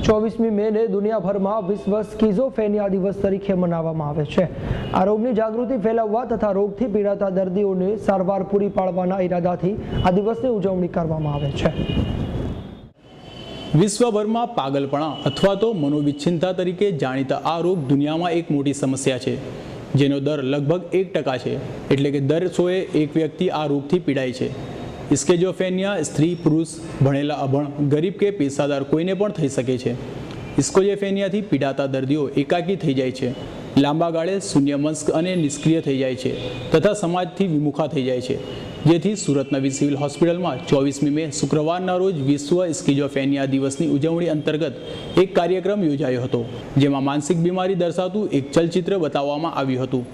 24મી મેને દુનિયાભરમાં વિશ્વ સ્કિઝોફ્રેનિયા દિવસ તરીકે મનાવવામાં આવે છે। આ રોગની જાગૃતિ ફેલાવવા તથા રોગથી પીડાતા દર્દીઓને સારવાર પૂરી પાડવાના ઈરાદાથી આ દિવસની ઉજવણી કરવામાં આવે છે। વિશ્વભરમાં પાગલપણા અથવા તો મનોવિચ્છિન્નતા તરીકે જાણીતા આ રોગ દુનિયામાં એક મોટી સમસ્યા છે, જેનો દર લગભગ 1% છે, એટલે કે દર 100એ એક વ્યક્તિ આ રોગથી પીડાય છે। સ્કિઝોફ્રેનિયા સ્ત્રી, પુરુષ, ભણેલા, અભણ, ગરીબ કે પેશાદાર કોઈને પણ થઈ શકે છે। સ્કિઝોફ્રેનિયાથી પીડાતા દર્દીઓ એકાકી થઈ જાય છે, લાંબા ગાળે શૂન્યમનસ્ક અને નિષ્ક્રિય થઈ જાય છે તથા સમાજથી વિમુખા થઈ જાય છે, જેથી સુરત નવી સિવિલ હોસ્પિટલમાં 24મી મે શુક્રવારના રોજ વિશ્વ સ્કિઝોફ્રેનિયા દિવસની ઉજવણી અંતર્ગત એક કાર્યક્રમ યોજાયો હતો, જેમાં માનસિક બીમારી દર્શાવતું એક ચલચિત્ર બતાવવામાં આવ્યું હતું।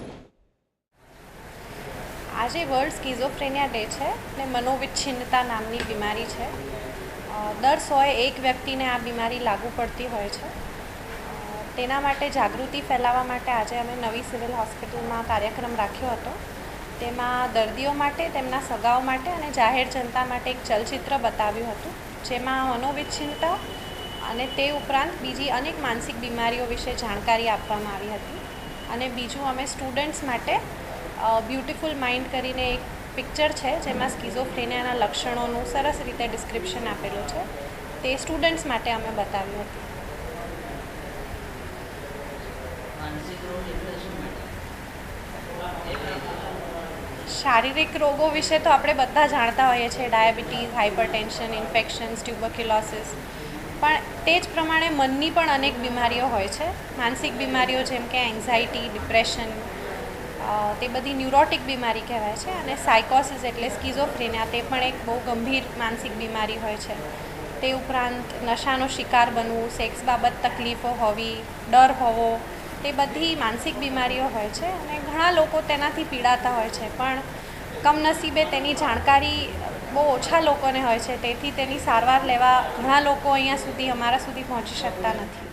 આજે વર્લ્ડ સ્કિઝોફ્રેનિયા ડે છે ને મનોવિચ્છિન્નતા નામની બીમારી છે। દર 100એ એક વ્યક્તિને આ બીમારી લાગુ પડતી હોય છે। તેના માટે જાગૃતિ ફેલાવવા માટે આજે અમે નવી સિવિલ હોસ્પિટલમાં કાર્યક્રમ રાખ્યો હતો। તેમાં દર્દીઓ માટે, તેમના સગાઓ માટે અને જાહેર જનતા માટે એક ચલચિત્ર બતાવ્યું હતું, જેમાં મનોવિચ્છિન્નતા અને તે ઉપરાંત બીજી અનેક માનસિક બીમારીઓ વિશે જાણકારી આપવામાં આવી હતી। અને બીજું અમે સ્ટુડન્ટ્સ માટે બ્યુટીફુલ માઇન્ડ કરીને એક પિક્ચર છે, જેમાં સ્કિઝોફ્રેનિયાના લક્ષણોનું સરસ રીતે ડિસ્ક્રિપ્શન આપેલું છે, તે સ્ટુડન્ટ્સ માટે અમે બતાવ્યું હતું। શારીરિક રોગો વિશે તો આપણે બધા જાણતા હોઈએ છીએ, ડાયાબિટીસ, હાઇપરટેન્શન, ઇન્ફેક્શન્સ, ટ્યુબરક્યુલોસિસ, પણ તે જ પ્રમાણે મનની પણ અનેક બીમારીઓ હોય છે। માનસિક બીમારીઓ જેમ કે એન્ઝાઇટી, ડિપ્રેશન, તે બધી ન્યુરોટિક બીમારી કહેવાય છે। અને સાયકોસિસ એટલે સ્કિઝોફ્રેનિયા, તે પણ એક બહુ ગંભીર માનસિક બીમારી હોય છે। તે ઉપરાંત નશાનો શિકાર બનવું, સેક્સ બાબત તકલીફો હોવી, ડર હોવો, તે બધી માનસિક બીમારીઓ હોય છે અને ઘણા લોકો તેનાથી પીડાતા હોય છે, પણ કમનસીબે તેની જાણકારી બહુ ઓછા લોકોને હોય છે, તેથી તેની સારવાર લેવા ઘણા લોકો અહીંયા સુધી, અમારા સુધી પહોંચી શકતા નથી।